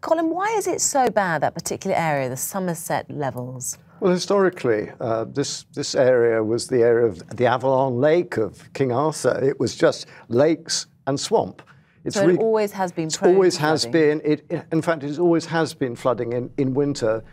Colin, why is it so bad, that particular area, the Somerset levels? Well, historically, this area was the area of the Avalon Lake of King Arthur. It was just lakes and swamp. So it always has been prone to always has flooding. been. In fact, it always has been flooding in winter.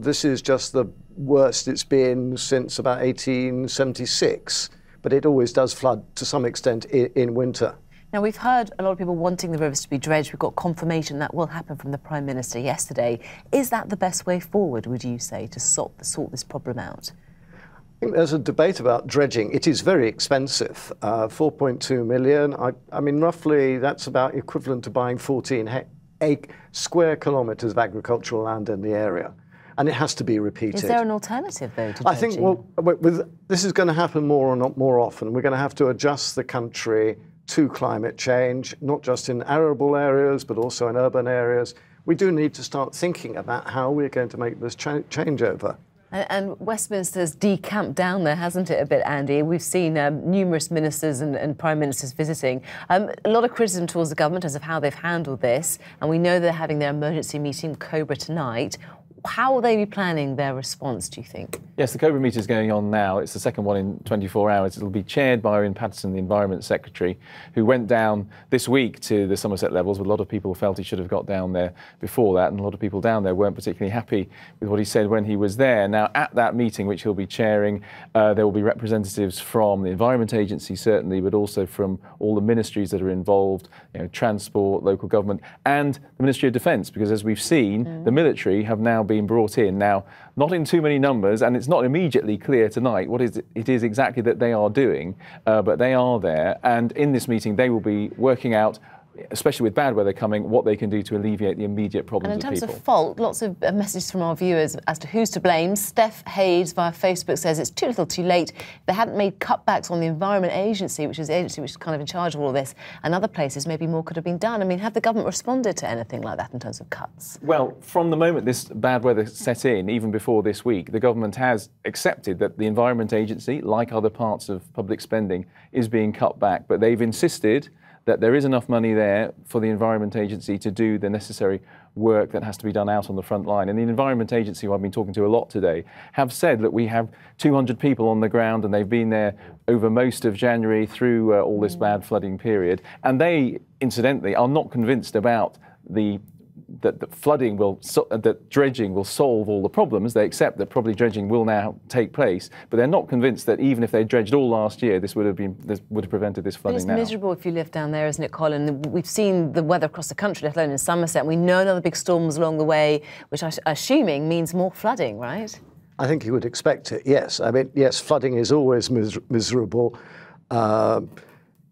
This is just the worst it's been since about 1876, but it always does flood to some extent in winter. Now, we've heard a lot of people wanting the rivers to be dredged. We've got confirmation that will happen from the Prime Minister yesterday. Is that the best way forward, would you say, to sort this problem out? I think there's a debate about dredging. It is very expensive, 4.2 million. I mean, roughly that's about equivalent to buying 14 square kilometres of agricultural land in the area. And it has to be repeated. Is there an alternative, though, to dredging? I think, well, this is going to happen more and more often. We're going to have to adjust the country to climate change, not just in arable areas, but also in urban areas. We do need to start thinking about how we're going to make this changeover. And Westminster's decamped down there, hasn't it, a bit, Andy? We've seen numerous ministers and prime ministers visiting. A lot of criticism towards the government as of how they've handled this, and we know they're having their emergency meeting with Cobra tonight. How will they be planning their response, do you think? Yes, the Cobra meeting is going on now. It's the second one in 24 hours. It'll be chaired by Owen Paterson, the Environment Secretary, who went down this week to the Somerset levels. But a lot of people felt he should have got down there before that, and a lot of people down there weren't particularly happy with what he said when he was there. Now, at that meeting, which he'll be chairing, there will be representatives from the Environment Agency, certainly, but also from all the ministries that are involved, transport, local government, and the Ministry of Defence, because as we've seen, the military have now been brought in. Now, not in too many numbers, and it's not immediately clear tonight what it is exactly that they are doing, but they are there. And in this meeting, they will be working out, especially with bad weather coming, what they can do to alleviate the immediate problems of people. And in terms of fault, lots of messages from our viewers as to who's to blame. Steph Hayes via Facebook says it's too little too late. They hadn't made cutbacks on the Environment Agency, which is the agency which is kind of in charge of all of this, and other places maybe more could have been done. I mean, have the government responded to anything like that in terms of cuts? Well, from the moment this bad weather set in, even before this week, the government has accepted that the Environment Agency, like other parts of public spending, is being cut back, but they've insisted that there is enough money there for the Environment Agency to do the necessary work that has to be done out on the front line. And the Environment Agency, who I've been talking to a lot today, have said that we have 200 people on the ground, and they've been there over most of January through all this bad flooding period. And they, incidentally, are not convinced about that dredging will solve all the problems. They accept that probably dredging will now take place, but they're not convinced that even if they dredged all last year, this would have prevented this flooding now. It's miserable if you live down there, isn't it, Colin? We've seen the weather across the country, let alone in Somerset. We know another big storms along the way, which I'm assuming means more flooding, right? I think you would expect it, yes. I mean, yes, flooding is always miserable. I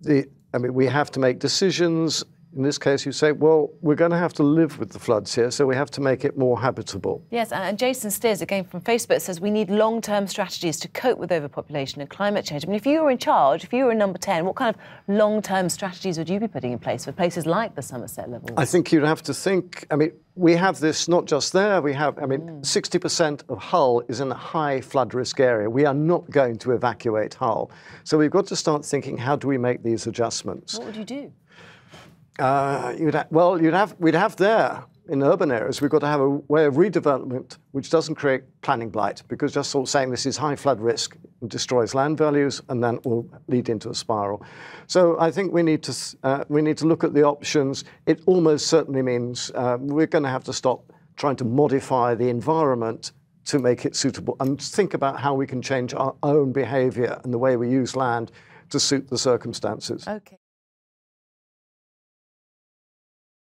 mean, we have to make decisions. In this case, you say, well, we're going to have to live with the floods here, so we have to make it more habitable. Yes, and Jason Steers, again from Facebook, says we need long-term strategies to cope with overpopulation and climate change. I mean, if you were in charge, if you were in number 10, what kind of long-term strategies would you be putting in place for places like the Somerset levels? I think you'd have to think, I mean, we have this not just there, we have, 60% of Hull is in a high flood risk area. We are not going to evacuate Hull. So we've got to start thinking, how do we make these adjustments? What would you do? We'd have there in urban areas, we've got to have a way of redevelopment which doesn't create planning blight, because just sort of saying this is high flood risk destroys land values, and then will lead into a spiral. So I think we need to look at the options. It almost certainly means we're going to have to stop trying to modify the environment to make it suitable, and think about how we can change our own behaviour and the way we use land to suit the circumstances. Okay.